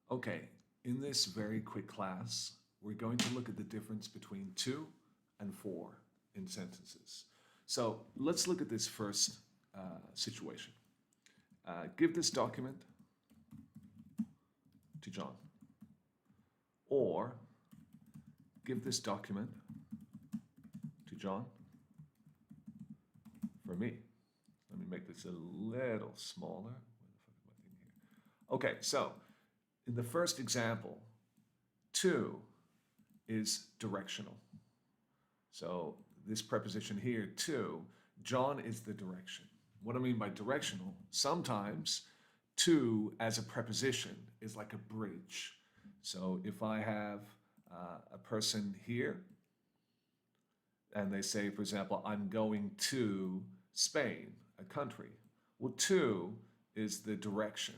Okay, in this very quick class, we're going to look at the difference between to and for in sentences. So let's look at this first situation. Give this document to John. Or give this document to John for me. Let me make this a little smaller. Where the fuck is my thing here? Okay, so in the first example, to is directional. So this preposition here, to, John is the direction. What I mean by directional, sometimes to as a preposition is like a bridge. So if I have a person here and they say, for example, I'm going to Spain, a country. Well, to is the direction.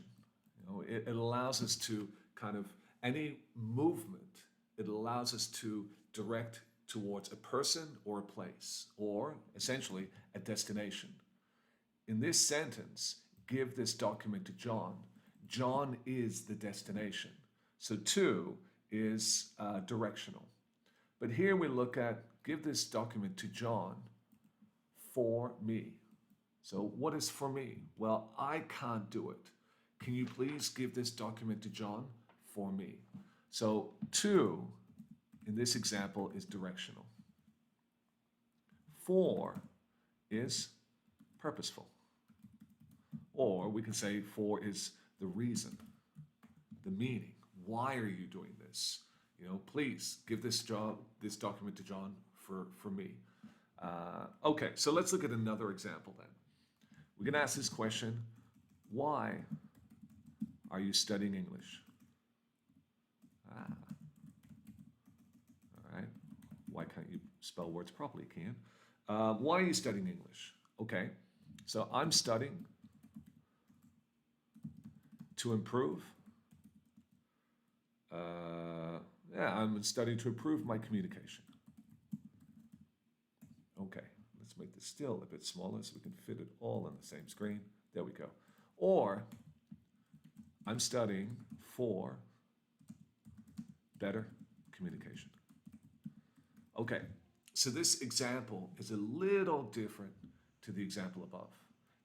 You know, it allows us to kind of, any movement, it allows us to direct towards a person or a place, or essentially a destination. In this sentence, give this document to John. John is the destination. So to is directional. But here we look at give this document to John for me. So what is for me? Well, I can't do it. Can you please give this document to John for me? So to, in this example, is directional. For is purposeful. Or we can say for is the reason, the meaning. Why are you doing this? You know, please give this document to John for me. Okay, so let's look at another example then. We can ask this question, why are you studying English? All right, why can't you spell words properly, Kian? Why are you studying English? Okay, so I'm studying to improve. I'm studying to improve my communication. Okay, let's make this still a bit smaller so we can fit it all on the same screen. There we go. Or I'm studying for better communication. Okay, so this example is a little different to the example above.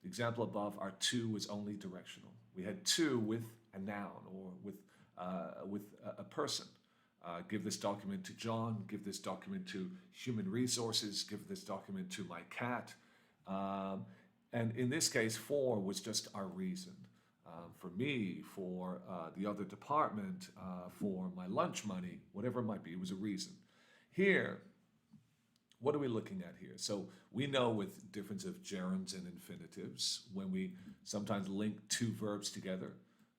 The example above, our to was only directional. We had to with a noun or with a person. Give this document to John, give this document to human resources, give this document to my cat. And in this case, for was just our reason. For me, for the other department, for my lunch money, whatever it might be, it was a reason. Here, what are we looking at here? So we know with difference of gerunds and infinitives, when we sometimes link two verbs together,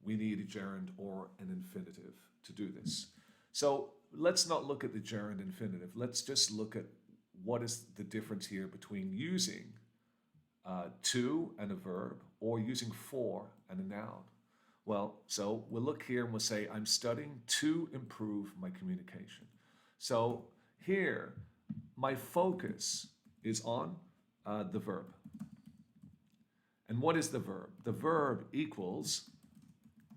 we need a gerund or an infinitive to do this. So let's not look at the gerund infinitive. Let's just look at what is the difference here between using to and a verb or using for and a noun. Well, so we'll look here and we'll say, I'm studying to improve my communication. So here, my focus is on the verb. And what is the verb? The verb equals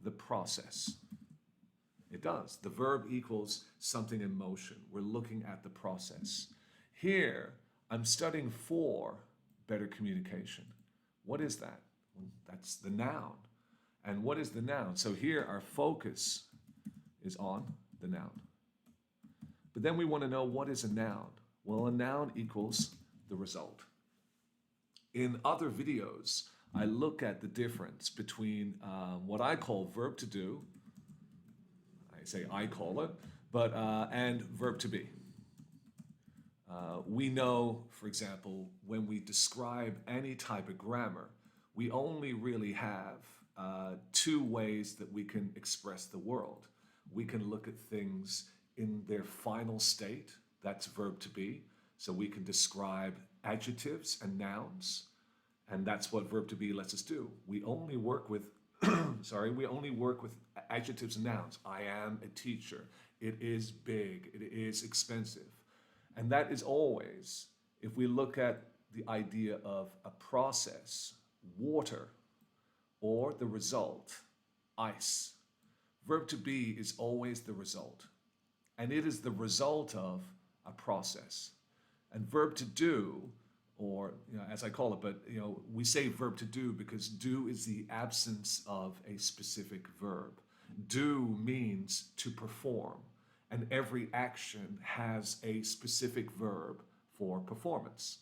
the process. It does. The verb equals something in motion. We're looking at the process. Here, I'm studying for better communication. What is that? Well, that's the noun. And what is the noun? So here, our focus is on the noun. But then we want to know what is a noun. Well, a noun equals the result. In other videos, I look at the difference between what I call verb to do, I say I call it, but and verb to be. We know, for example, when we describe any type of grammar, we only really have two ways that we can express the world. We can look at things in their final state, that's verb to be. So we can describe adjectives and nouns, and that's what verb to be lets us do. We only work with, we only work with adjectives and nouns. I am a teacher. It is big. It is expensive. And that is always, if we look at the idea of a process, water, or the result, ice. Verb to be is always the result. And it is the result of a process. And verb to do, or as I call it, but we say verb to do because do is the absence of a specific verb. Do means to perform, and every action has a specific verb for performance.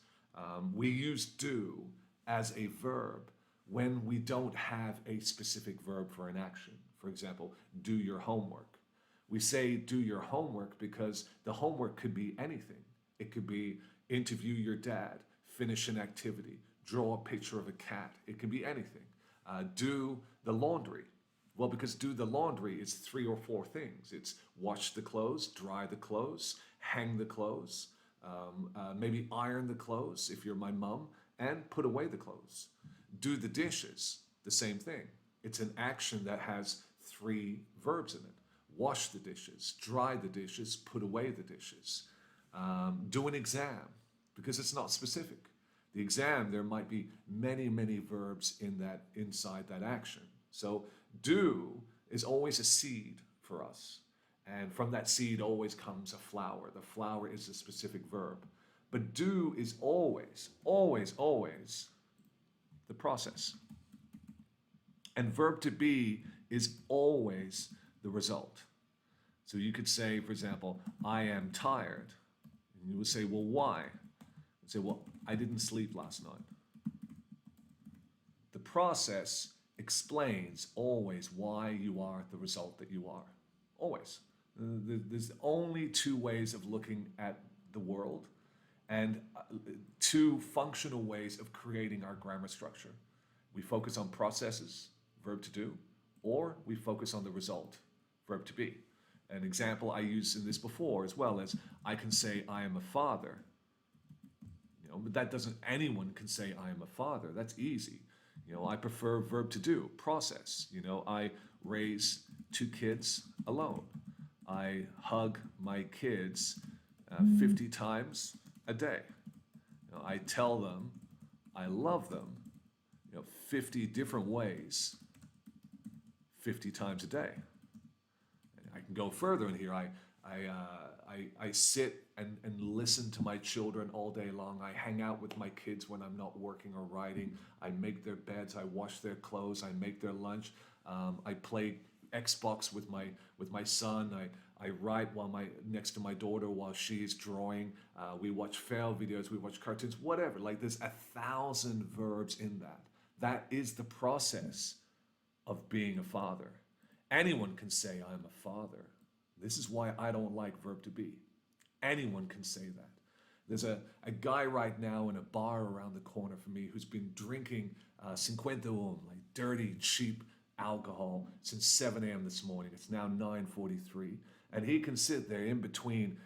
We use do as a verb when we don't have a specific verb for an action. For example, do your homework. We say do your homework because the homework could be anything. It could be interview your dad, finish an activity, draw a picture of a cat. It can be anything. Do the laundry. Well, because do the laundry is 3 or 4 things. It's wash the clothes, dry the clothes, hang the clothes, maybe iron the clothes if you're my mom, and put away the clothes. Do the dishes, the same thing. It's an action that has 3 verbs in it. Wash the dishes, dry the dishes, put away the dishes. Do an exam, because it's not specific. The exam, there might be many, many verbs inside that action. So do is always a seed for us. And from that seed always comes a flower. The flower is a specific verb. But do is always, always, always the process. And verb to be is always the result. So you could say, for example, I am tired. And you would say, well, why? You'd say, well, I didn't sleep last night. The process explains always why you are the result that you are. Always. There's only 2 ways of looking at the world and 2 functional ways of creating our grammar structure. We focus on processes, verb to do, or we focus on the result, verb to be. An example I used in this before as well is I can say I am a father. But that doesn't, anyone can say I am a father. That's easy. I prefer verb to do, process. I raise 2 kids alone. I hug my kids 50 times a day. I tell them I love them 50 different ways, 50 times a day. I can go further in here. I sit and listen to my children all day long. I hang out with my kids when I'm not working or writing. I make their beds. I wash their clothes. I make their lunch. I play Xbox with my son. I write next to my daughter while she is drawing. We watch fail videos. We watch cartoons. Whatever. Like there's 1,000 verbs in that. That is the process of being a father. Anyone can say I'm a father. This is why I don't like verb to be. Anyone can say that. There's a guy right now in a bar around the corner from me who's been drinking 50 like dirty, cheap alcohol since 7 a.m. this morning. It's now 9:43. And he can sit there in between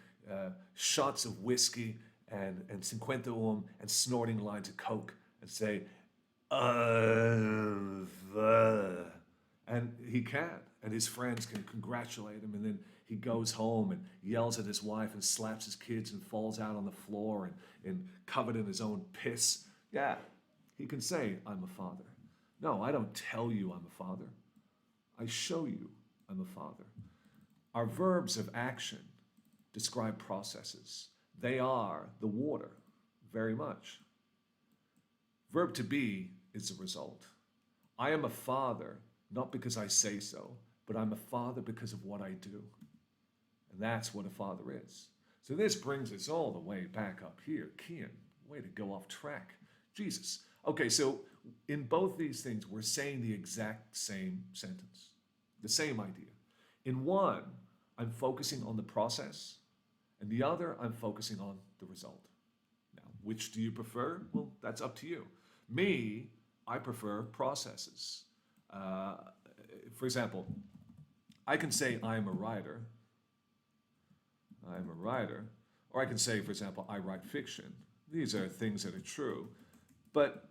shots of whiskey and 50 and snorting lines of coke and say, and he can. And his friends can congratulate him, and then he goes home and yells at his wife and slaps his kids and falls out on the floor and covered in his own piss. Yeah, he can say, I'm a father. No, I don't tell you I'm a father. I show you I'm a father. Our verbs of action describe processes. They are the water, very much. Verb to be is the result. I am a father, not because I say so, but I'm a father because of what I do. And that's what a father is. So this brings us all the way back up here. Kian, way to go off track. Jesus. Okay, so in both these things, we're saying the exact same sentence, the same idea. In one, I'm focusing on the process, and the other, I'm focusing on the result. Now, which do you prefer? Well, that's up to you. Me, I prefer processes. For example, I can say I'm a writer. I'm a writer. Or I can say, for example, I write fiction. These are things that are true. But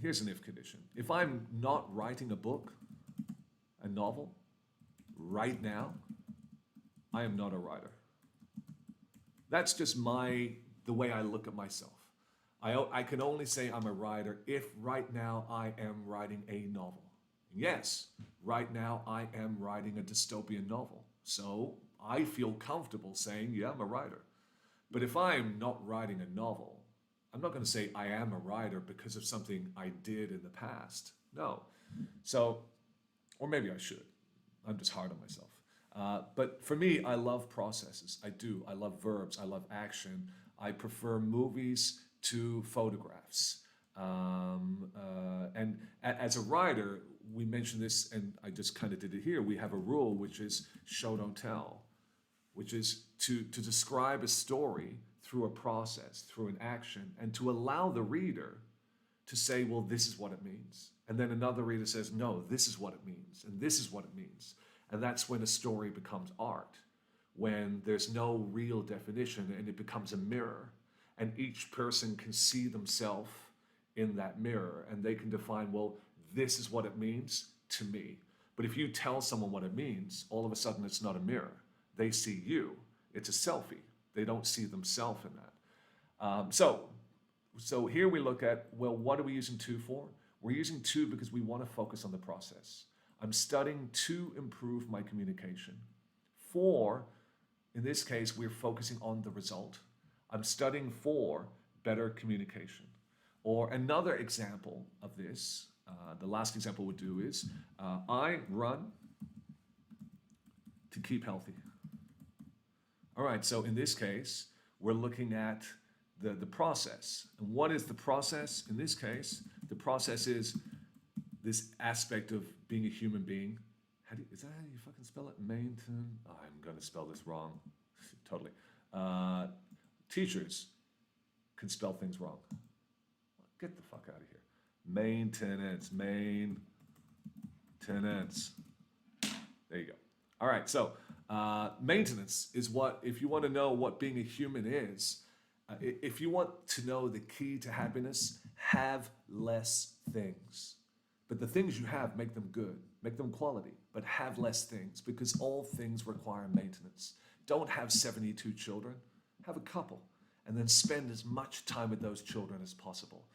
here's an if condition. If I'm not writing a book, a novel, right now, I am not a writer. That's just the way I look at myself. I can only say I'm a writer if right now I am writing a novel. Yes, Right now, I am writing a dystopian novel. So I feel comfortable saying, yeah, I'm a writer. But if I'm not writing a novel, I'm not going to say I am a writer because of something I did in the past. No. So, or maybe I should. I'm just hard on myself. But for me, I love processes. I do. I love verbs. I love action. I prefer movies to photographs. And as a writer, we mentioned this, and I just kind of did it here. We have a rule, which is show, don't tell, which is to describe a story through a process, through an action, and to allow the reader to say, well, this is what it means. And then another reader says, no, this is what it means, and this is what it means. And that's when a story becomes art, when there's no real definition and it becomes a mirror, and each person can see themselves in that mirror, and they can define, well, this is what it means to me. But if you tell someone what it means, all of a sudden it's not a mirror. They see you. It's a selfie. They don't see themselves in that. So here we look at, well, what are we using to for? We're using to because we want to focus on the process. I'm studying to improve my communication. For, in this case, we're focusing on the result. I'm studying for better communication. Or another example of this, the last example we'll do is, I run to keep healthy. All right, so in this case, we're looking at the process. And what is the process? In this case, the process is this aspect of being a human being. Is that how you fucking spell it? Maintain? Oh, I'm going to spell this wrong. Totally. Teachers can spell things wrong. Get the fuck out of here. Maintenance. There you go. All right, so maintenance is what, if you want to know what being a human is, if you want to know the key to happiness, have less things. But the things you have, make them good, make them quality, but have less things because all things require maintenance. Don't have 72 children, have a couple, and then spend as much time with those children as possible.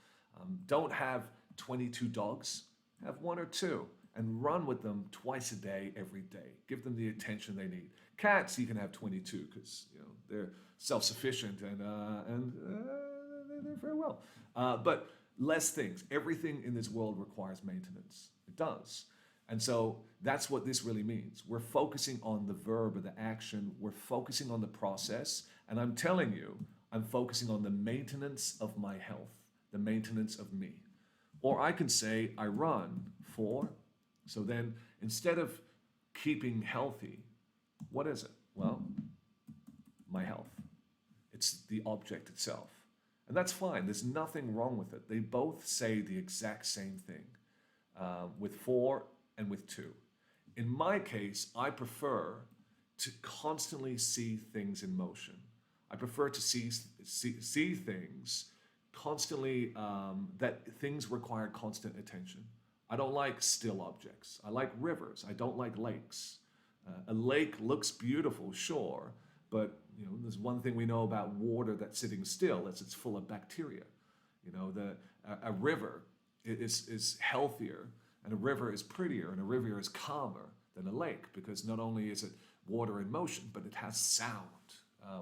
Don't have 22 dogs, have one or two, and run with them twice a day, every day. Give them the attention they need. Cats, you can have 22 because they're self-sufficient and they're very well. But less things. Everything in this world requires maintenance. It does. And so that's what this really means. We're focusing on the verb or the action. We're focusing on the process. And I'm telling you, I'm focusing on the maintenance of my health, the maintenance of me. Or I can say, I run for, so then instead of keeping healthy, what is it? Well, my health. It's the object itself. And that's fine. There's nothing wrong with it. They both say the exact same thing with for and with to. In my case, I prefer to constantly see things in motion. I prefer to see things constantly, that things require constant attention. I don't like still objects. I like rivers. I don't like lakes. A lake looks beautiful, sure, but there's one thing we know about water that's sitting still, it's full of bacteria. A river is healthier, and a river is prettier, and a river is calmer than a lake because not only is it water in motion, but it has sound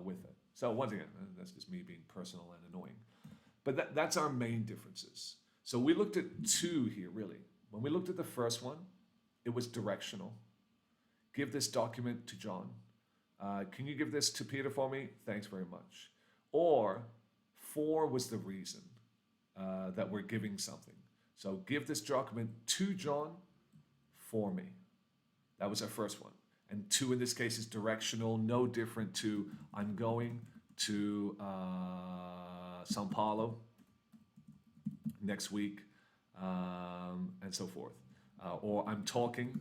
with it. So once again, that's just me being personal and annoying. But that's our main differences. So we looked at two here, really. When we looked at the first one, it was directional. Give this document to John. Can you give this to Peter for me? Thanks very much. Or for was the reason that we're giving something. So give this document to John for me. That was our first one. And to in this case is directional, no different to I'm going to Sao Paulo next week and so forth. Or I'm talking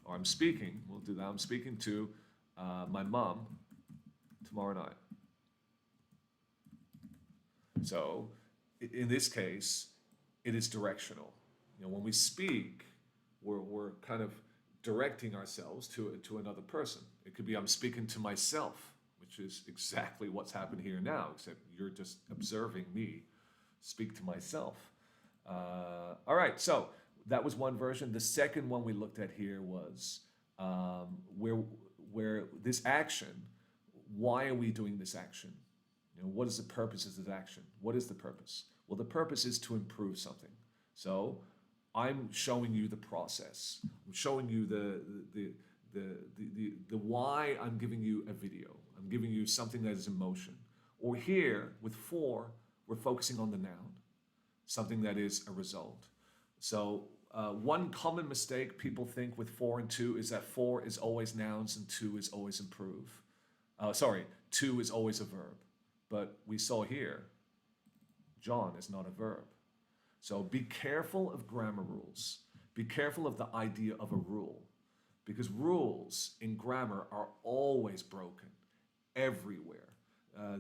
or I'm speaking. We'll do that. I'm speaking to my mom tomorrow night. So in this case, it is directional. When we speak, we're kind of directing ourselves to another person. It could be I'm speaking to myself, which is exactly what's happened here now, except you're just observing me speak to myself. All right, so that was one version. The second one we looked at here was where this action, why are we doing this action? You know, what is the purpose of this action? What is the purpose? Well, the purpose is to improve something. So I'm showing you the process. I'm showing you the why. I'm giving you a video. I'm giving you something that is in motion. Or here with for, we're focusing on the noun, something that is a result. So one common mistake people think with for and to is that for is always nouns and to is always improve. To is always a verb. But we saw here, John is not a verb. So be careful of grammar rules. Be careful of the idea of a rule, because rules in grammar are always broken everywhere.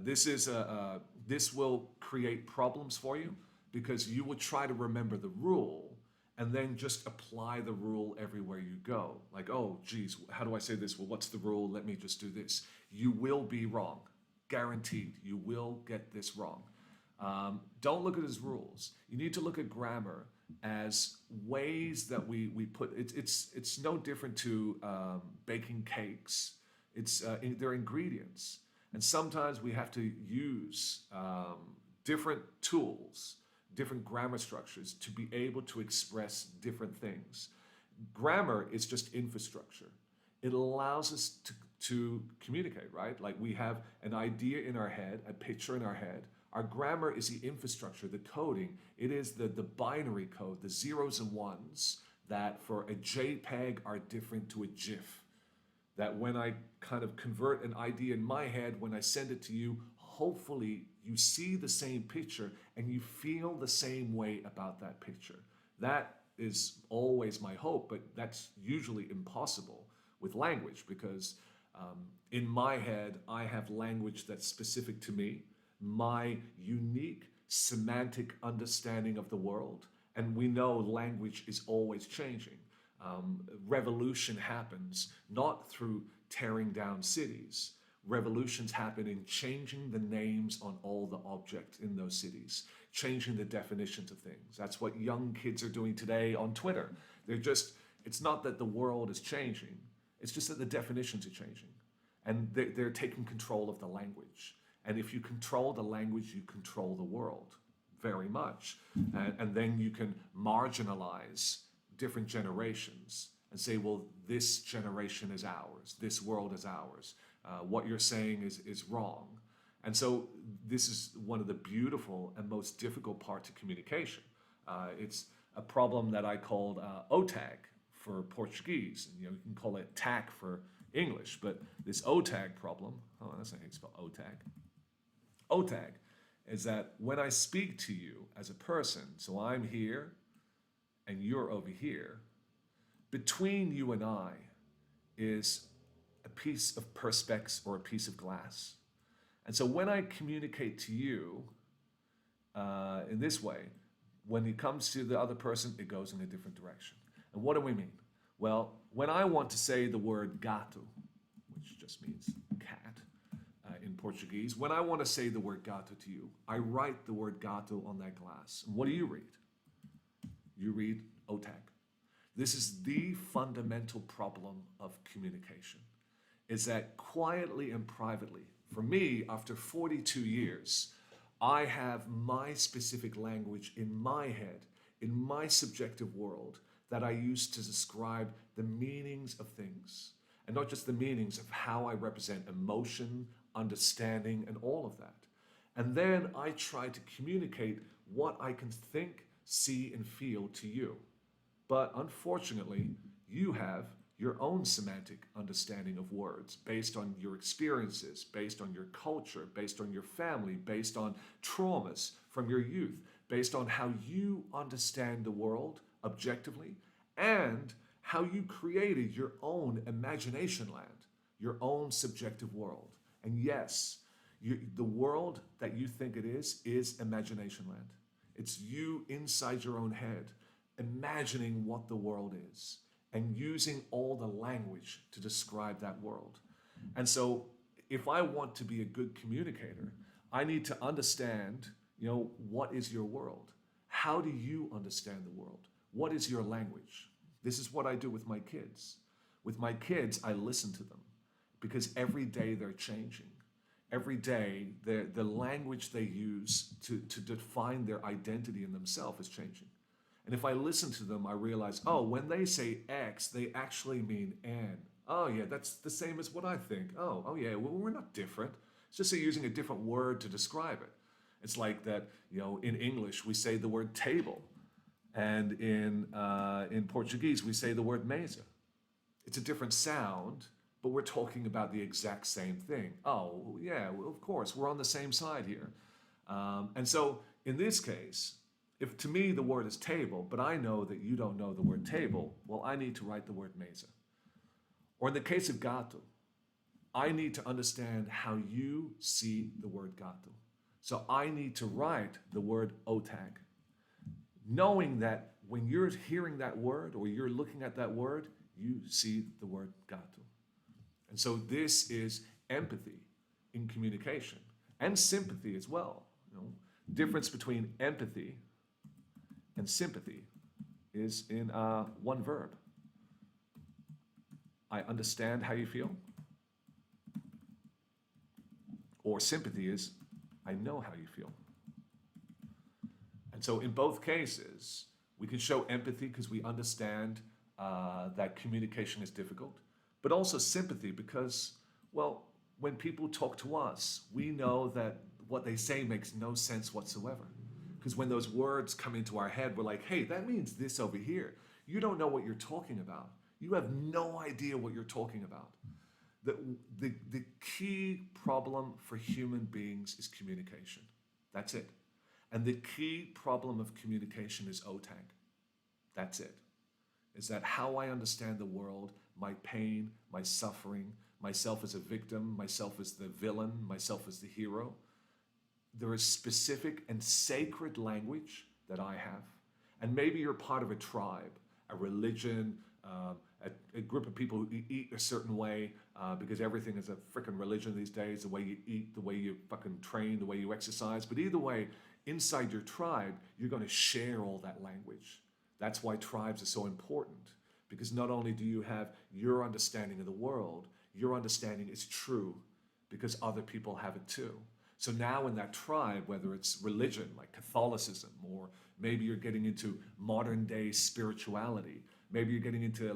This will create problems for you because you will try to remember the rule and then just apply the rule everywhere you go. Like, oh, geez, how do I say this? Well, what's the rule? Let me just do this. You will be wrong. Guaranteed, you will get this wrong. Don't look at it as rules. You need to look at grammar as ways that we put, it's no different to baking cakes. They're ingredients. And sometimes we have to use different tools, different grammar structures to be able to express different things. Grammar is just infrastructure. It allows us to communicate, right? Like we have an idea in our head, a picture in our head. Our grammar is the infrastructure, the coding. It is the binary code, the zeros and ones that for a JPEG are different to a GIF. That when I kind of convert an idea in my head, when I send it to you, hopefully you see the same picture and you feel the same way about that picture. That is always my hope, but that's usually impossible with language because in my head, I have language that's specific to me, my unique semantic understanding of the world. And we know language is always changing. Revolution happens not through tearing down cities. Revolutions happen in changing the names on all the objects in those cities, changing the definitions of things. That's what young kids are doing today on Twitter. It's not that the world is changing, it's just that the definitions are changing. And they're taking control of the language. And if you control the language, you control the world very much. And then you can marginalize different generations and say, well, this generation is ours. This world is ours. What you're saying is wrong. And so this is one of the beautiful and most difficult parts of communication. It's a problem that I called OTAG for Portuguese. And, you can call it TAC for English, but this OTAG problem, that's not how you spell OTAG. OTAG is that when I speak to you as a person, so I'm here and you're over here, between you and I is a piece of perspex or a piece of glass. And so when I communicate to you in this way, when it comes to the other person, it goes in a different direction. And what do we mean? Well, when I want to say the word gato, which just means cat in Portuguese, when I want to say the word gato to you, I write the word gato on that glass. And what do you read? You read OTAG. This is the fundamental problem of communication, is that quietly and privately, for me, after 42 years, I have my specific language in my head, in my subjective world, that I use to describe the meanings of things. And not just the meanings of how I represent emotion, understanding, and all of that. And then I try to communicate what I can think, see, and feel to you. But unfortunately, you have your own semantic understanding of words based on your experiences, based on your culture, based on your family, based on traumas from your youth, based on how you understand the world objectively, and how you created your own imagination land, your own subjective world. And yes, the world that you think it is imagination land. It's you inside your own head, imagining what the world is and using all the language to describe that world. And so if I want to be a good communicator, I need to understand, what is your world? How do you understand the world? What is your language? This is what I do with my kids. With my kids, I listen to them because every day they're changing. Every day, the language they use to define their identity in themselves is changing. And if I listen to them, I realize, oh, when they say X, they actually mean N. Oh, yeah, that's the same as what I think. Oh, yeah, well, we're not different. It's just they're using a different word to describe it. It's like that, in English, we say the word table. And in Portuguese, we say the word mesa. It's a different sound, but we're talking about the exact same thing. Oh, yeah, well, of course, we're on the same side here. And so in this case, if to me the word is table, but I know that you don't know the word table, well, I need to write the word mesa. Or in the case of gato, I need to understand how you see the word gato. So I need to write the word otag, knowing that when you're hearing that word or you're looking at that word, you see the word gato. And so this is empathy in communication and sympathy as well. Difference between empathy and sympathy is in one verb. I understand how you feel. Or sympathy is, I know how you feel. And so in both cases, we can show empathy because we understand that communication is difficult, but also sympathy because, well, when people talk to us, we know that what they say makes no sense whatsoever. Because when those words come into our head, we're like, hey, that means this over here. You don't know what you're talking about. You have no idea what you're talking about. The key problem for human beings is communication. That's it. And the key problem of communication is otag. That's it. Is that how I understand the world, my pain, my suffering, myself as a victim, myself as the villain, myself as the hero. There is specific and sacred language that I have. And maybe you're part of a tribe, a religion, a group of people who eat a certain way because everything is a freaking religion these days, the way you eat, the way you fucking train, the way you exercise. But either way, inside your tribe, you're going to share all that language. That's why tribes are so important, because not only do you have your understanding of the world, your understanding is true because other people have it too. So now in that tribe, whether it's religion like Catholicism, or maybe you're getting into modern day spirituality, maybe you're getting into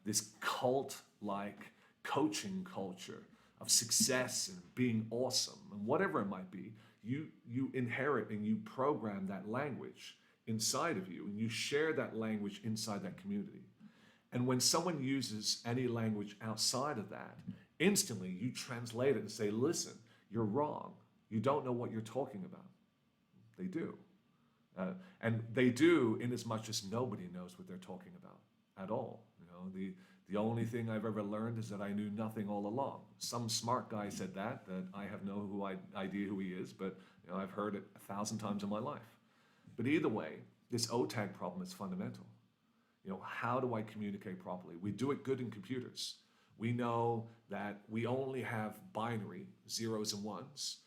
this cult-like coaching culture of success and being awesome and whatever it might be, you inherit and you program that language inside of you, and you share that language inside that community. And when someone uses any language outside of that, instantly you translate it and say, listen, you're wrong. You don't know what you're talking about. They do. And they do in as much as nobody knows what they're talking about at all. The only thing I've ever learned is that I knew nothing all along. Some smart guy said that I have no idea who he is, but I've heard it 1,000 times in my life. But either way, this otag problem is fundamental. How do I communicate properly? We do it good in computers. We know that we only have binary, zeros and ones,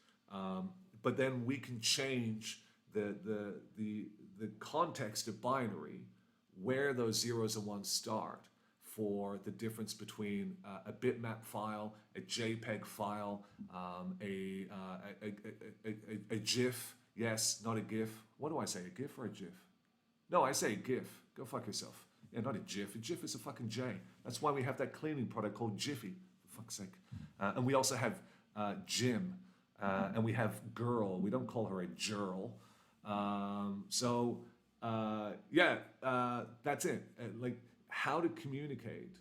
but then we can change the context of binary, where those zeros and ones start, for the difference between a bitmap file, a JPEG file, a GIF. Yes, not a GIF. What do I say, a GIF or a GIF? No, I say a GIF. Go fuck yourself. Yeah, not a GIF. A GIF is a fucking J. That's why we have that cleaning product called Jiffy, for fuck's sake. And we also have Jim, and we have Girl. We don't call her a Jerl. That's it. How to communicate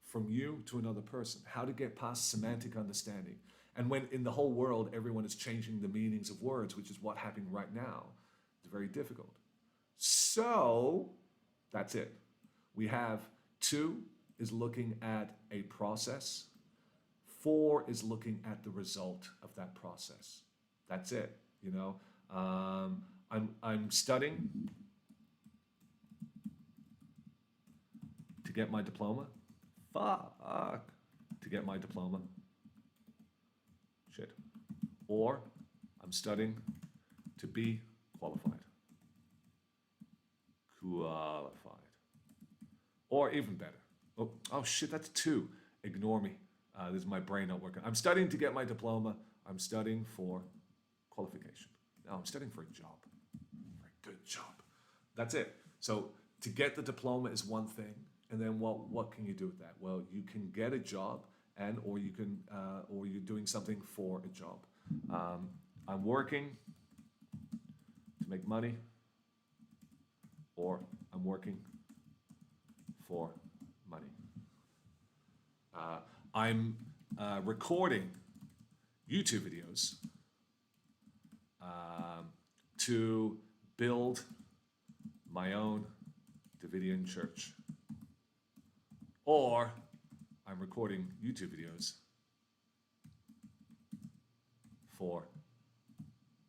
from you to another person, how to get past semantic understanding. And when in the whole world, everyone is changing the meanings of words, which is what's happening right now, it's very difficult. So that's it. We have 2 is looking at a process. 4 is looking at the result of that process. That's it. I'm studying to get my diploma. Fuck. To get my diploma. Shit. Or I'm studying to be qualified. Cool. Or even better. Oh shit, that's 2. Ignore me. This is my brain not working. I'm studying to get my diploma. I'm studying for qualification. No, I'm studying for a job. For a good job. That's it. So to get the diploma is one thing. And then what can you do with that? Well, you can get a job or you're doing something for a job. I'm working to make money, or I'm working for money. I'm recording YouTube videos to build my own Davidian church. Or I'm recording YouTube videos for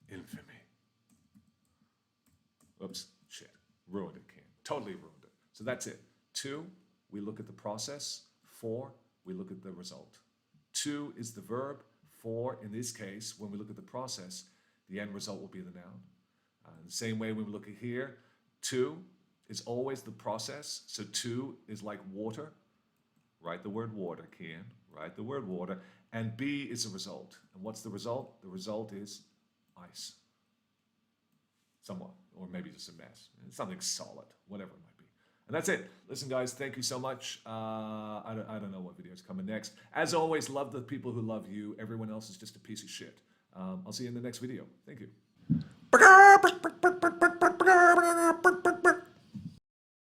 infamy. Oops, shit. Ruined it, Ken. Totally ruined it. So that's it. 2, we look at the process. 4, we look at the result. 2 is the verb. 4, in this case, when we look at the process, the end result will be the noun. The same way when we look at here, 2 is always the process. So 2 is like water. Write the word water, Ken. Write the word water. And B is the result. And what's the result? The result is ice. Somewhat. Or maybe just a mess. Something solid. Whatever it might be. And that's it. Listen, guys, thank you so much. I don't know what video is coming next. As always, love the people who love you. Everyone else is just a piece of shit. I'll see you in the next video. Thank you.